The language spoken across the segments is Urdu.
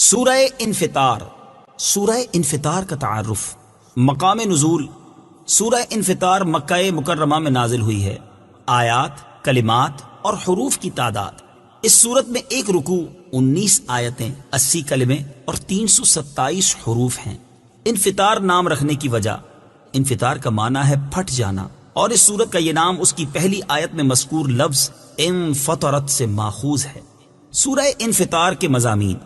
سورہ انفطار. سورہ انفطار کا تعارف. مقام نزول. سورہ انفطار مکہ مکرمہ میں نازل ہوئی ہے. آیات، کلمات اور حروف کی تعداد. اس سورت میں ایک رکوع، 19 آیتیں، 80 کلمے اور 327 حروف ہیں. انفطار نام رکھنے کی وجہ، انفطار کا معنی ہے پھٹ جانا، اور اس سورت کا یہ نام اس کی پہلی آیت میں مذکور لفظ انفطرت سے ماخوذ ہے. سورہ انفطار کے مضامین.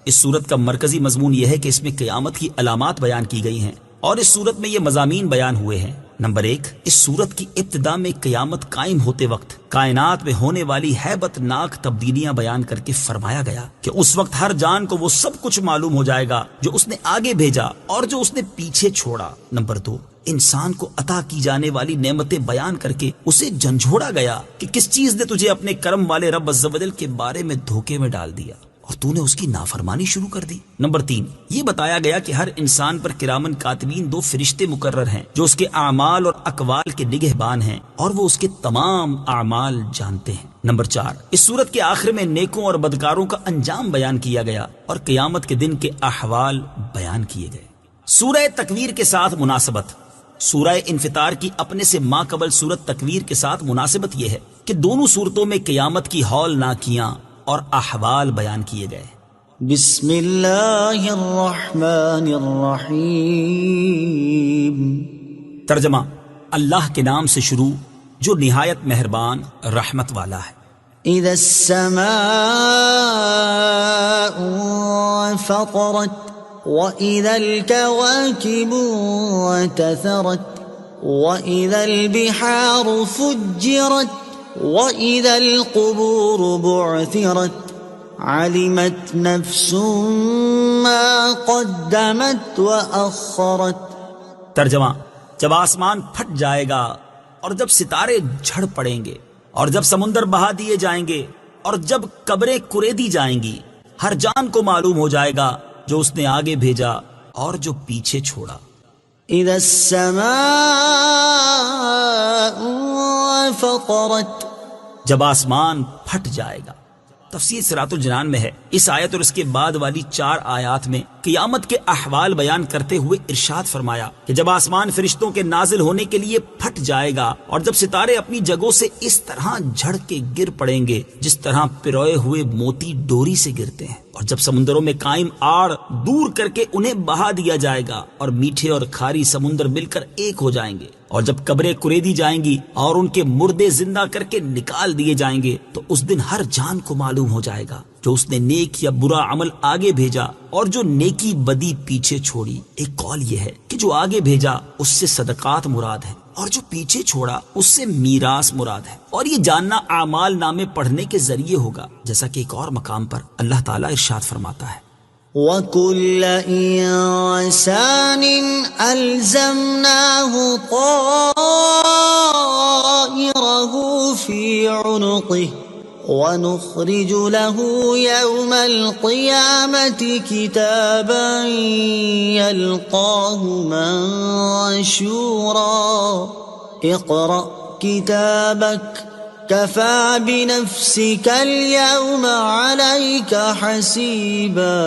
اس سورت کا مرکزی مضمون یہ ہے کہ اس میں قیامت کی علامات بیان کی گئی ہیں، اور اس سورت میں یہ مضامین بیان ہوئے ہیں. نمبر 1، اس سورت کی ابتدا میں قیامت قائم ہوتے وقت کائنات میں ہونے والی ہیبت ناک تبدیلیاں بیان کر کے فرمایا گیا کہ اس وقت ہر جان کو وہ سب کچھ معلوم ہو جائے گا جو اس نے آگے بھیجا اور جو اس نے پیچھے چھوڑا. نمبر 2، انسان کو عطا کی جانے والی نعمتیں بیان کر کے اسے جھنجھوڑا گیا کہ کس چیز نے تجھے اپنے کرم والے رب عز و جل کے بارے میں دھوکے میں ڈال دیا اور تو نے اس کی نافرمانی شروع کر دی. نمبر 3، یہ بتایا گیا کہ ہر انسان پر کرامن کاتبین 2 فرشتے مقرر ہیں جو اس کے اعمال اور اقوال کے نگہبان ہیں، اور وہ اس کے تمام اعمال جانتے ہیں. نمبر 4، اس سورت کے آخر میں نیکوں اور بدکاروں کا انجام بیان کیا گیا اور قیامت کے دن کے احوال بیان کیے گئے. سورہ تکویر کے ساتھ مناسبت. سورہ انفطار کی اپنے سے ماں قبل سورت تکویر کے ساتھ مناسبت یہ ہے کہ دونوں سورتوں میں قیامت کی ہولناکیاں اور احوال بیان کیے گئے. بسم اللہ الرحمن الرحیم. ترجمہ: اللہ کے نام سے شروع جو نہایت مہربان رحمت والا ہے. اذا السماء انفطرت وَإِذَا الْكَوَاكِبُ انتثرت وَإِذَا الْبِحَارُ فُجِّرت وَإِذَا الْقُبُورُ بُعْثِرَتْ عَلِمَتْ نَفْسٌ مَّا قَدَّمَتْ وَأَخَّرَتْ. ترجمہ: جب آسمان پھٹ جائے گا اور جب ستارے جھڑ پڑیں گے اور جب سمندر بہا دیے جائیں گے اور جب قبریں کریدی جائیں گی، ہر جان کو معلوم ہو جائے گا جو اس نے آگے بھیجا اور جو پیچھے چھوڑا. اذا السماء انفطرت، جب آسمان پھٹ جائے گا. تفسیر صراط الجنان میں ہے. اس آیت اور اس کے بعد والی 4 آیات میں قیامت کے احوال بیان کرتے ہوئے ارشاد فرمایا کہ جب آسمان فرشتوں کے نازل ہونے کے لیے پھٹ جائے گا اور جب ستارے اپنی جگہوں سے اس طرح جھڑ کے گر پڑیں گے جس طرح پروئے ہوئے موتی ڈوری سے گرتے ہیں، اور جب سمندروں میں قائم آڑ دور کر کے انہیں بہا دیا جائے گا اور میٹھے اور کھاری سمندر مل کر ایک ہو جائیں گے، اور جب قبریں کریدی جائیں گی اور ان کے مردے زندہ کر کے نکال دیے جائیں گے، تو اس دن ہر جان کو معلوم ہو جائے گا جو اس نے نیک یا برا عمل آگے بھیجا اور جو نیکی بدی پیچھے چھوڑی. ایک قول یہ ہے کہ جو آگے بھیجا اس سے صدقات مراد ہے اور جو پیچھے چھوڑا اس سے میراث مراد ہے، اور یہ جاننا اعمال نامے پڑھنے کے ذریعے ہوگا، جیسا کہ ایک اور مقام پر اللہ تعالیٰ ارشاد فرماتا ہے: وَكُلَّ إِنسَانٍ أَلْزَمْنَاهُ طَائِرَهُ فِي عُنُقِهِ وَنُخْرِجُ لَهُ يَوْمَ الْقِيَامَةِ كِتَابًا يَلْقَاهُ مَنشُورًا اقْرَأْ كِتَابَكَ كَفَى بِنَفْسِكَ الْيَوْمَ عَلَيْكَ حَسِيبًا.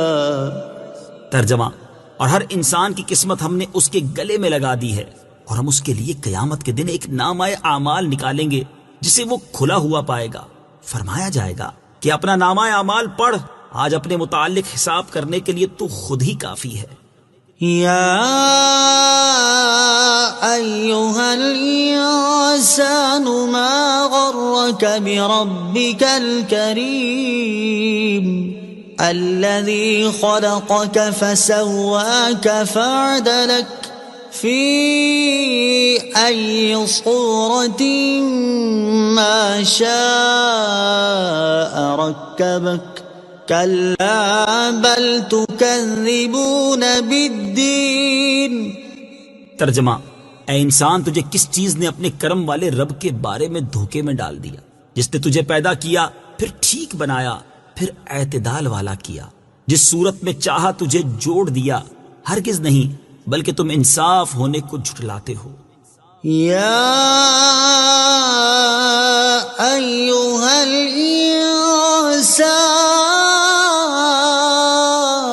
ترجمہ: اور ہر انسان کی قسمت ہم نے اس کے گلے میں لگا دی ہے، اور ہم اس کے لیے قیامت کے دن ایک نامہ اعمال نکالیں گے جسے وہ کھلا ہوا پائے گا. فرمایا جائے گا کہ اپنا نامہ اعمال پڑھ، آج اپنے متعلق حساب کرنے کے لیے تو خود ہی کافی ہے. یا ایھا الانسان ما غرک بربک الکریم الذی خلقک فسواک فعدلک فی ای صورت ما شاء رکبک کلا بل تکذبون بالدین. ترجمہ: اے انسان، تجھے کس چیز نے اپنے کرم والے رب کے بارے میں دھوکے میں ڈال دیا، جس نے تجھے پیدا کیا، پھر ٹھیک بنایا، پھر اعتدال والا کیا، جس صورت میں چاہا تجھے جوڑ دیا. ہرگز نہیں، بلکہ تم انصاف ہونے کو جھٹلاتے ہو. یا ایھا الانسان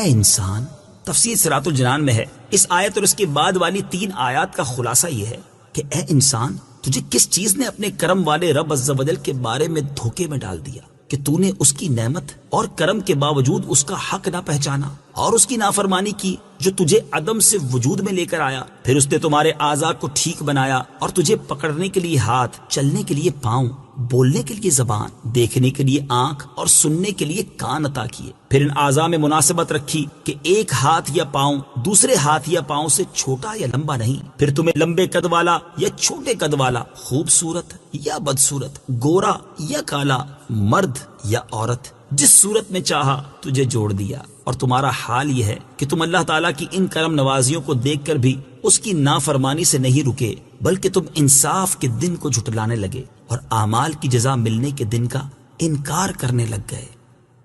انسان، تفسیر صراط الجنان میں ہے، اس آیت اور اس کے بعد والی 3 آیات کا خلاصہ یہ ہے کہ اے انسان، تجھے کس چیز نے اپنے کرم والے رب عز و جل کے بارے میں دھوکے میں ڈال دیا کہ تو نے اس کی نعمت اور کرم کے باوجود اس کا حق نہ پہچانا اور اس کی نافرمانی کی جو تجھے عدم سے وجود میں لے کر آیا. پھر اس نے تمہارے اعضاء کو ٹھیک بنایا اور تجھے پکڑنے کے لیے ہاتھ، چلنے کے لیے پاؤں، بولنے کے لیے زبان، دیکھنے کے لیے آنکھ اور سننے کے لیے کان عطا کیے. پھر ان اعضاء میں مناسبت رکھی کہ ایک ہاتھ یا پاؤں دوسرے ہاتھ یا پاؤں سے چھوٹا یا لمبا نہیں. پھر تمہیں لمبے قد والا یا چھوٹے قد والا، خوبصورت یا بدصورت، گورا یا کالا، مرد یا عورت، جس صورت میں چاہا تجھے جوڑ دیا. اور تمہارا حال یہ ہے کہ تم اللہ تعالیٰ کی ان کرم نوازیوں کو دیکھ کر بھی اس کی نافرمانی سے نہیں رکے، بلکہ تم انصاف کے دن کو جھٹلانے لگے اور اعمال کی جزا ملنے کے دن کا انکار کرنے لگ گئے.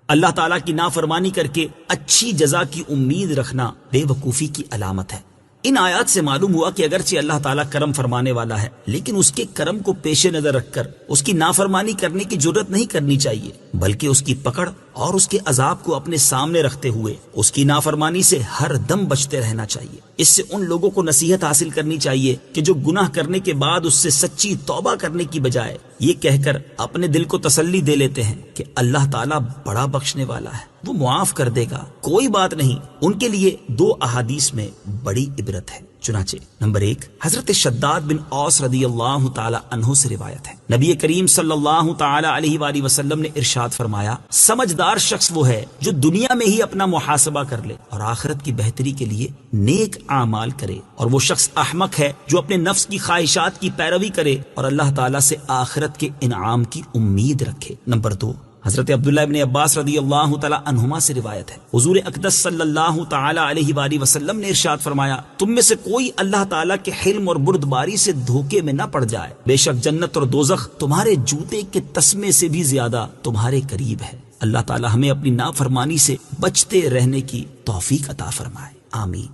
اللہ تعالیٰ کی نافرمانی کر کے اچھی جزا کی امید رکھنا بے وقوفی کی علامت ہے. ان آیات سے معلوم ہوا کہ اگرچہ اللہ تعالیٰ کرم فرمانے والا ہے، لیکن اس کے کرم کو پیش نظر رکھ کر اس کی نافرمانی کرنے کی جرت نہیں کرنی چاہیے، بلکہ اس کی پکڑ اور اس کے عذاب کو اپنے سامنے رکھتے ہوئے اس کی نافرمانی سے ہر دم بچتے رہنا چاہیے. اس سے ان لوگوں کو نصیحت حاصل کرنی چاہیے کہ جو گناہ کرنے کے بعد اس سے سچی توبہ کرنے کی بجائے یہ کہہ کر اپنے دل کو تسلی دے لیتے ہیں کہ اللہ تعالیٰ بڑا بخشنے والا ہے، وہ معاف کر دے گا، کوئی بات نہیں، ان کے لیے 2 احادیث میں بڑی عبرت ہے. چنانچہ نمبر 1 حضرت شداد بن اوس رضی اللہ تعالی عنہ سے روایت ہے، نبی کریم صلی اللہ تعالی علیہ وآلہ وسلم نے ارشاد فرمایا، سمجھدار شخص وہ ہے جو دنیا میں ہی اپنا محاسبہ کر لے اور آخرت کی بہتری کے لیے نیک اعمال کرے، اور وہ شخص احمق ہے جو اپنے نفس کی خواہشات کی پیروی کرے اور اللہ تعالیٰ سے آخرت کے انعام کی امید رکھے. نمبر 2 حضرت عبداللہ ابن عباس رضی اللہ تعالی عنہما سے روایت ہے، حضور اقدس صلی اللہ تعالی علیہ وآلہ وسلم نے ارشاد فرمایا، تم میں سے کوئی اللہ تعالیٰ کے حلم اور بردباری سے دھوکے میں نہ پڑ جائے، بے شک جنت اور دوزخ تمہارے جوتے کے تسمے سے بھی زیادہ تمہارے قریب ہے. اللہ تعالیٰ ہمیں اپنی نافرمانی سے بچتے رہنے کی توفیق عطا فرمائے، آمین.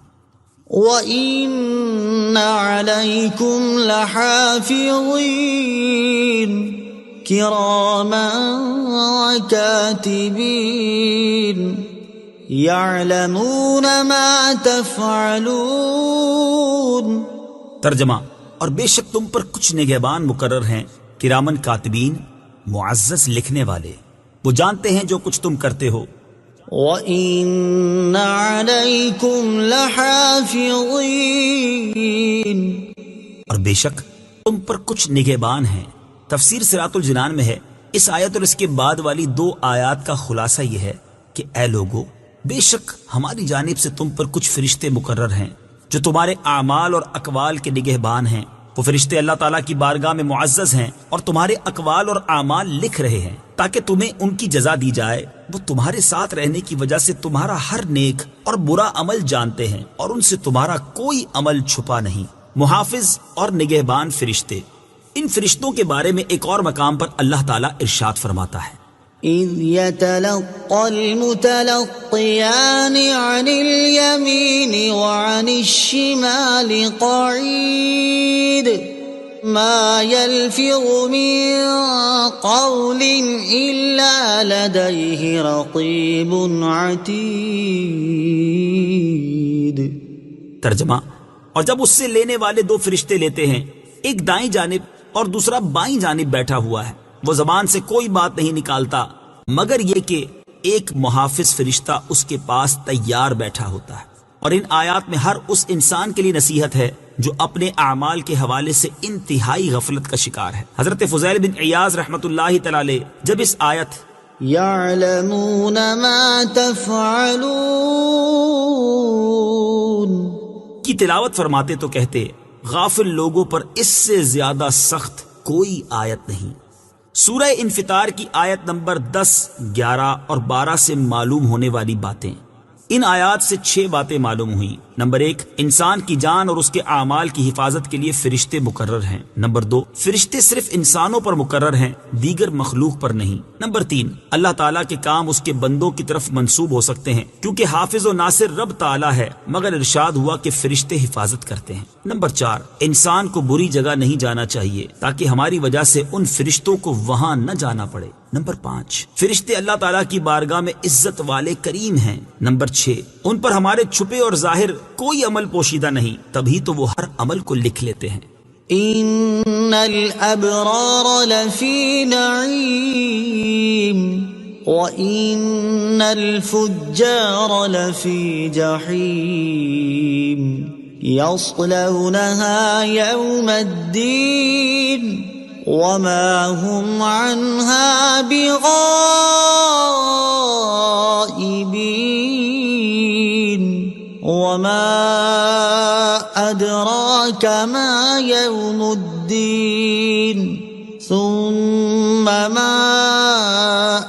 وَإِنَّ عَلَيْكُمْ لَحَافِظِينَ كِرَامًا كَاتِبِينَ يَعْلَمُونَ مَا تَفْعَلُونَ. ترجمہ، اور بے شک تم پر کچھ نگہبان مقرر ہیں، کرامن کاتبین، معزز لکھنے والے، وہ جانتے ہیں جو کچھ تم کرتے ہو. وَإِنَّ عَلَيْكُمْ لَحَافِظِينَ، اور بے شک تم پر کچھ نگہبان ہیں. تفسیر صراط الجنان میں ہے، اس آیت اور اس کے بعد والی 2 آیات کا خلاصہ یہ ہے کہ اے لوگو، بے شک ہماری جانب سے تم پر کچھ فرشتے مقرر ہیں جو تمہارے اعمال اور اقوال کے نگہبان ہیں. وہ فرشتے اللہ تعالیٰ کی بارگاہ میں معزز ہیں اور تمہارے اقوال اور اعمال لکھ رہے ہیں تاکہ تمہیں ان کی جزا دی جائے. وہ تمہارے ساتھ رہنے کی وجہ سے تمہارا ہر نیک اور برا عمل جانتے ہیں اور ان سے تمہارا کوئی عمل چھپا نہیں. محافظ اور نگہبان فرشتے، ان فرشتوں کے بارے میں ایک اور مقام پر اللہ تعالیٰ ارشاد فرماتا ہے، إِذْ يَتَلَقَّى الْمُتَلَقِّيَانِ عَنِ الْيَمِينِ وَعَنِ الشِّمَالِ قَعِيدٌ مَا يَلْفِظُ مِنْ قَوْلٍ إِلَّا لَدَيْهِ رَقِيبٌ عَتِيدٌ. ترجمہ، اور جب اس سے لینے والے 2 فرشتے لیتے ہیں، ایک دائیں جانب اور دوسرا بائیں جانب بیٹھا ہوا ہے، وہ زبان سے کوئی بات نہیں نکالتا مگر یہ کہ ایک محافظ فرشتہ اس کے پاس تیار بیٹھا ہوتا ہے. اور ان آیات میں ہر اس انسان کے لیے نصیحت ہے جو اپنے اعمال کے حوالے سے انتہائی غفلت کا شکار ہے. حضرت فضیل بن عیاض رحمۃ اللہ تعالی جب اس آیت يَعْلَمُونَ مَا تَفْعَلُونَ کی تلاوت فرماتے تو کہتے، غافل لوگوں پر اس سے زیادہ سخت کوئی آیت نہیں. سورہ انفطار کی آیت نمبر 10، 11 اور 12 سے معلوم ہونے والی باتیں، ان آیات سے 6 باتیں معلوم ہوئیں. نمبر 1، انسان کی جان اور اس کے اعمال کی حفاظت کے لیے فرشتے مقرر ہیں۔ نمبر 2، فرشتے صرف انسانوں پر مقرر ہیں، دیگر مخلوق پر نہیں۔ نمبر 3، اللہ تعالیٰ کے کام اس کے بندوں کی طرف منسوب ہو سکتے ہیں کیونکہ حافظ و ناصر رب تعالیٰ ہے، مگر ارشاد ہوا کہ فرشتے حفاظت کرتے ہیں۔ نمبر 4، انسان کو بری جگہ نہیں جانا چاہیے تاکہ ہماری وجہ سے ان فرشتوں کو وہاں نہ جانا پڑے۔ نمبر 5، فرشتے اللہ تعالیٰ کی بارگاہ میں عزت والے کریم ہیں۔ نمبر 6، ان پر ہمارے چھپے اور ظاہر کوئی عمل پوشیدہ نہیں، تبھی تو وہ ہر عمل کو لکھ لیتے ہیں۔ ان الابرار لفی نعیم وان الفجار لفی جحیم یصلونها یوم الدین وما هم عنها بغائبین وما أدراك ما يوم الدين ثم ما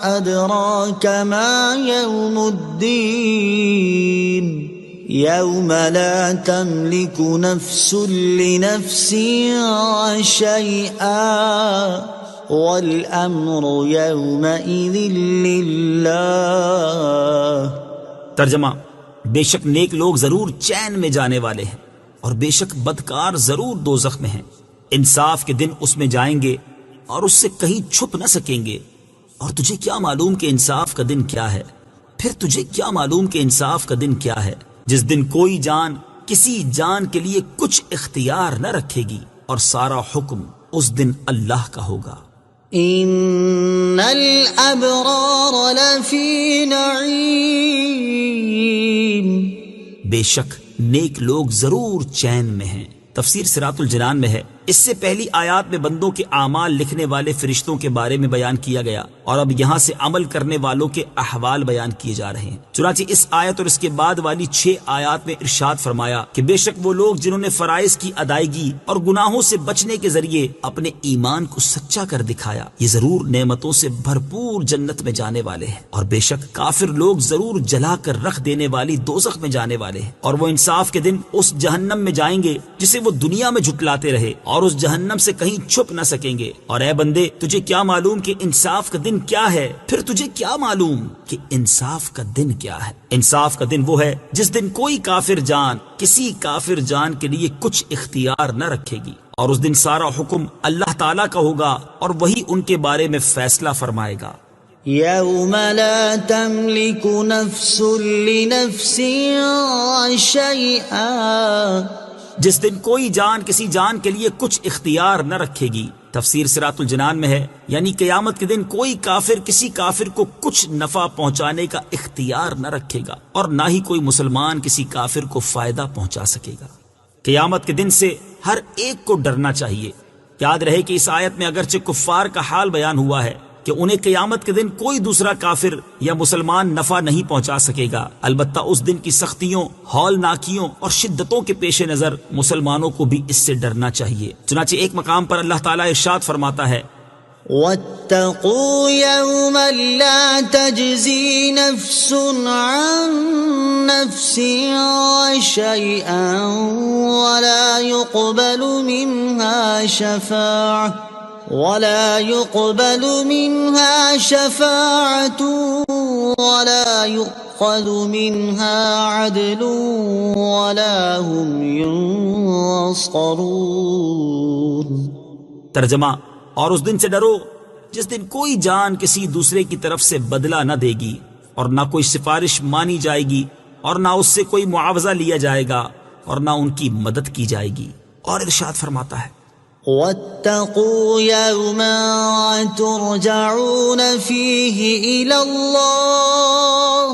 أدراك ما يوم الدين يوم لا تملك نفس لنفس شيئا والأمر يومئذ لله۔ ترجمہ، بے شک نیک لوگ ضرور چین میں جانے والے ہیں اور بے شک بدکار ضرور دوزخ میں ہیں۔ انصاف کے دن اس میں جائیں گے اور اس سے کہیں چھپ نہ سکیں گے۔ اور تجھے کیا معلوم کہ انصاف کا دن کیا ہے؟ پھر تجھے کیا معلوم کہ انصاف کا دن کیا ہے؟ جس دن کوئی جان کسی جان کے لیے کچھ اختیار نہ رکھے گی اور سارا حکم اس دن اللہ کا ہوگا۔ ان الابرار لفی نعیم، بے شک نیک لوگ ضرور چین میں ہیں۔ تفسیر صراط الجنان میں ہے۔ اس سے پہلی آیات میں بندوں کے اعمال لکھنے والے فرشتوں کے بارے میں بیان کیا گیا اور اب یہاں سے عمل کرنے والوں کے احوال بیان کیے جا رہے ہیں۔ چنانچہ اس آیت اور اس کے بعد والی 6 آیات میں ارشاد فرمایا کہ بے شک وہ لوگ جنہوں نے فرائض کی ادائیگی اور گناہوں سے بچنے کے ذریعے اپنے ایمان کو سچا کر دکھایا، یہ ضرور نعمتوں سے بھرپور جنت میں جانے والے ہیں، اور بے شک کافر لوگ ضرور جلا کر رکھ دینے والی دوزخ میں جانے والے ہیں، اور وہ انصاف کے دن اس جہنم میں جائیں گے جسے وہ دنیا میں جھٹلاتے رہے، اور اس جہنم سے کہیں چھپ نہ سکیں گے۔ اور اے بندے، تجھے کیا معلوم کہ انصاف کا دن کیا ہے؟ پھر تجھے کیا معلوم کہ انصاف کا دن کیا ہے؟ انصاف کا دن وہ ہے جس دن کوئی کافر جان کسی کافر جان کے لیے کچھ اختیار نہ رکھے گی، اور اس دن سارا حکم اللہ تعالیٰ کا ہوگا اور وہی ان کے بارے میں فیصلہ فرمائے گا۔ یوم لا تملک نفس لنفس شیئا، جس دن کوئی جان کسی جان کے لیے کچھ اختیار نہ رکھے گی۔ تفسیر صراط الجنان میں ہے، یعنی قیامت کے دن کوئی کافر کسی کافر کو کچھ نفع پہنچانے کا اختیار نہ رکھے گا، اور نہ ہی کوئی مسلمان کسی کافر کو فائدہ پہنچا سکے گا۔ قیامت کے دن سے ہر ایک کو ڈرنا چاہیے۔ یاد رہے کہ اس آیت میں اگرچہ کفار کا حال بیان ہوا ہے کہ انہیں قیامت کے دن کوئی دوسرا کافر یا مسلمان نفع نہیں پہنچا سکے گا، البتہ اس دن کی سختیوں، ہولناکیوں اور شدتوں کے پیش نظر مسلمانوں کو بھی اس سے ڈرنا چاہیے۔ چنانچہ ایک مقام پر اللہ تعالیٰ ارشاد فرماتا ہے، واتقوا يوما لا تجزي نفس عن نفس شيئا ولا يقبل منها شفاعة ولا يؤخذ منها عدل ولا هم ينصرون۔ ترجمہ، اور اس دن سے ڈرو جس دن کوئی جان کسی دوسرے کی طرف سے بدلہ نہ دے گی، اور نہ کوئی سفارش مانی جائے گی، اور نہ اس سے کوئی معاوضہ لیا جائے گا، اور نہ ان کی مدد کی جائے گی۔ اور ارشاد فرماتا ہے، واتقوا يوما ترجعون فيه إلى الله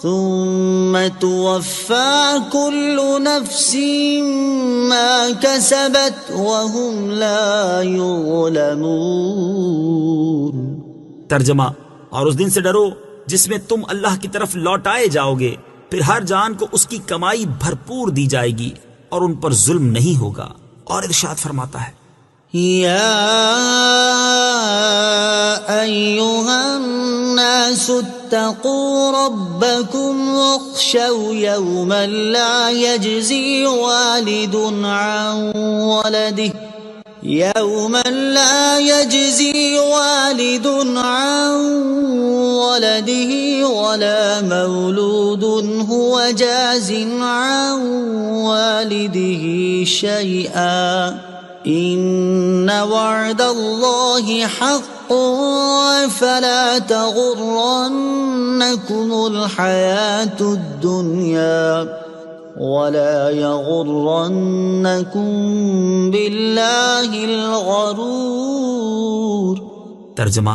ثم توفى كل نفس ما كسبت وهم لا يظلمون۔ ترجمہ، اور اس دن سے ڈرو جس میں تم اللہ کی طرف لوٹائے جاؤ گے، پھر ہر جان کو اس کی کمائی بھرپور دی جائے گی اور ان پر ظلم نہیں ہوگا۔ اور ارشاد فرماتا ہے، یا ایھا الناس اتقوا ربكم واخشوا يوما لا يجزي والد عن ولده يوما لا يجزي والد عن ولده ولا مولود هو جاز عن والده شيئا إن وعد الله حق فلا تغرنكم الحياة الدنيا ولا يغرنكم بالله الغرور. ترجمہ: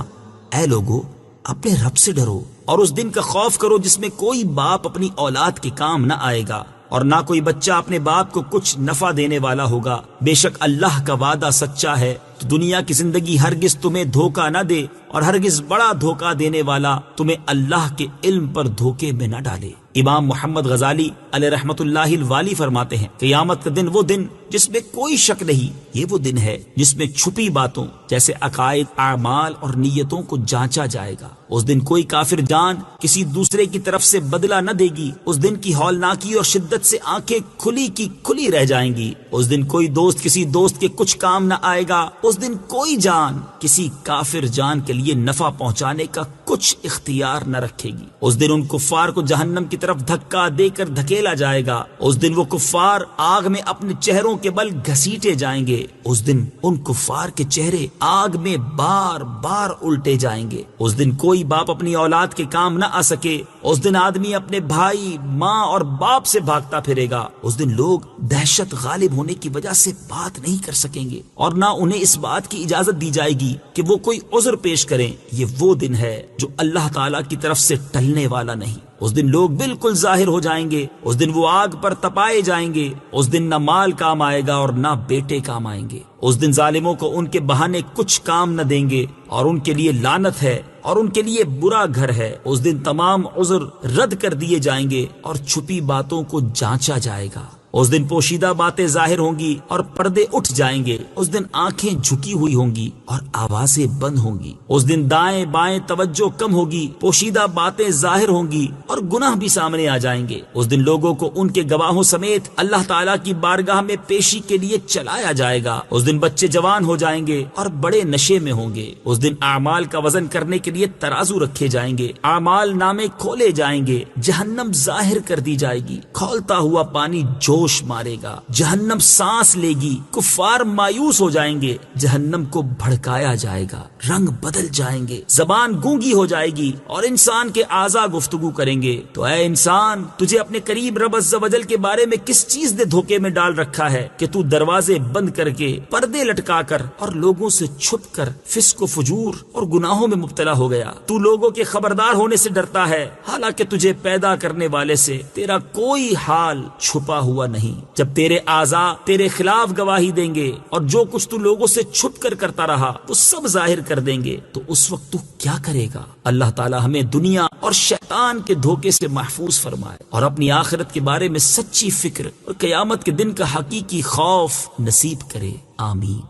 اے لوگو، اپنے رب سے ڈرو اور اس دن کا خوف کرو جس میں کوئی باپ اپنی اولاد کے کام نہ آئے گا اور نہ کوئی بچہ اپنے باپ کو کچھ نفع دینے والا ہوگا. بے شک اللہ کا وعدہ سچا ہے، تو دنیا کی زندگی ہرگز تمہیں دھوکہ نہ دے اور ہرگز بڑا دھوکہ دینے والا تمہیں اللہ کے علم پر دھوکے میں نہ ڈالے. امام محمد غزالی علیہ رحمت اللہ الوالی فرماتے ہیں، قیامت کا دن وہ دن جس میں کوئی شک نہیں، یہ وہ دن ہے جس میں چھپی باتوں جیسے عقائد، اعمال اور نیتوں کو جانچا جائے گا. اس دن کوئی کافر جان کسی دوسرے کی طرف سے بدلہ نہ دے گی. اس دن کی ہولناکی اور شدت سے آنکھیں کھلی کی کھلی رہ جائیں گی. اس دن کوئی دوست کسی دوست کے کچھ کام نہ آئے گا. اس دن کوئی جان کسی کافر جان کے لیے نفع پہنچانے کا کچھ اختیار نہ رکھے گی. اس دن ان کفار کو جہنم کی طرف دھکا دے کر دھکیلا جائے گا. اس دن وہ کفار آگ میں اپنے چہروں کے بل گھسیٹے جائیں گے. اس دن ان کفار کے چہرے آگ میں بار بار الٹے جائیں گے. اس دن کوئی باپ اپنی اولاد کے کام نہ آ سکے. اس دن آدمی اپنے بھائی، ماں اور باپ سے بھاگتا پھرے گا. اس دن لوگ دہشت غالب ہونے کی وجہ سے بات نہیں کر سکیں گے اور نہ انہیں اس بات کی اجازت دی جائے گی کہ وہ کوئی عذر پیش کریں. یہ وہ دن ہے جو اللہ تعالیٰ کی طرف سے ٹلنے والا نہیں. اس دن لوگ بالکل ظاہر ہو جائیں گے. اس دن وہ آگ پر تپائے جائیں گے. اس دن نہ مال کام آئے گا اور نہ بیٹے کام آئیں گے. اس دن ظالموں کو ان کے بہانے کچھ کام نہ دیں گے اور ان کے لیے لعنت ہے اور ان کے لیے برا گھر ہے. اس دن تمام عذر رد کر دیے جائیں گے اور چھپی باتوں کو جانچا جائے گا. اس دن پوشیدہ باتیں ظاہر ہوں گی اور پردے اٹھ جائیں گے. اس دن آنکھیں جھکی ہوئی ہوں گی اور آوازیں بند ہوں گی. اس دن دائیں بائیں توجہ کم ہوگی. پوشیدہ باتیں ظاہر ہوں گی اور گناہ بھی سامنے آ جائیں گے. اس دن لوگوں کو ان کے گواہوں سمیت اللہ تعالیٰ کی بارگاہ میں پیشی کے لیے چلایا جائے گا. اس دن بچے جوان ہو جائیں گے اور بڑے نشے میں ہوں گے. اس دن اعمال کا وزن کرنے کے لیے ترازو رکھے جائیں گے. اعمال نامے کھولے جائیں گے. جہنم ظاہر کر دی جائے گی. کھولتا ہوا پانی جوش مارے گا. جہنم سانس لے گی. کفار مایوس ہو جائیں گے. جہنم کو بھڑکایا جائے گا. رنگ بدل جائیں گے. زبان گونگی ہو جائے گی اور انسان کے اعضاء گفتگو کریں گے. تو اے انسان، تجھے اپنے قریب رب عز و جل کے بارے میں کس چیز نے دھوکے میں ڈال رکھا ہے کہ تو دروازے بند کر کے، پردے لٹکا کر اور لوگوں سے چھپ کر فسق و فجور اور گناہوں میں مبتلا ہو گیا. تو لوگوں کے خبردار ہونے سے ڈرتا ہے، حالانکہ تجھے پیدا کرنے والے سے تیرا کوئی حال چھپا ہوا نہیں. جب تیرے اعضاء تیرے خلاف گواہی دیں گے اور جو کچھ تو لوگوں سے چھپ کر کرتا رہا وہ سب ظاہر کر دیں گے، تو اس وقت تو کیا کرے گا؟ اللہ تعالی ہمیں دنیا اور شیطان کے دھوکے سے محفوظ فرمائے اور اپنی آخرت کے بارے میں سچی فکر اور قیامت کے دن کا حقیقی خوف نصیب کرے. آمین.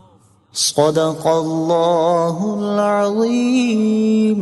صدق اللہ العظیم.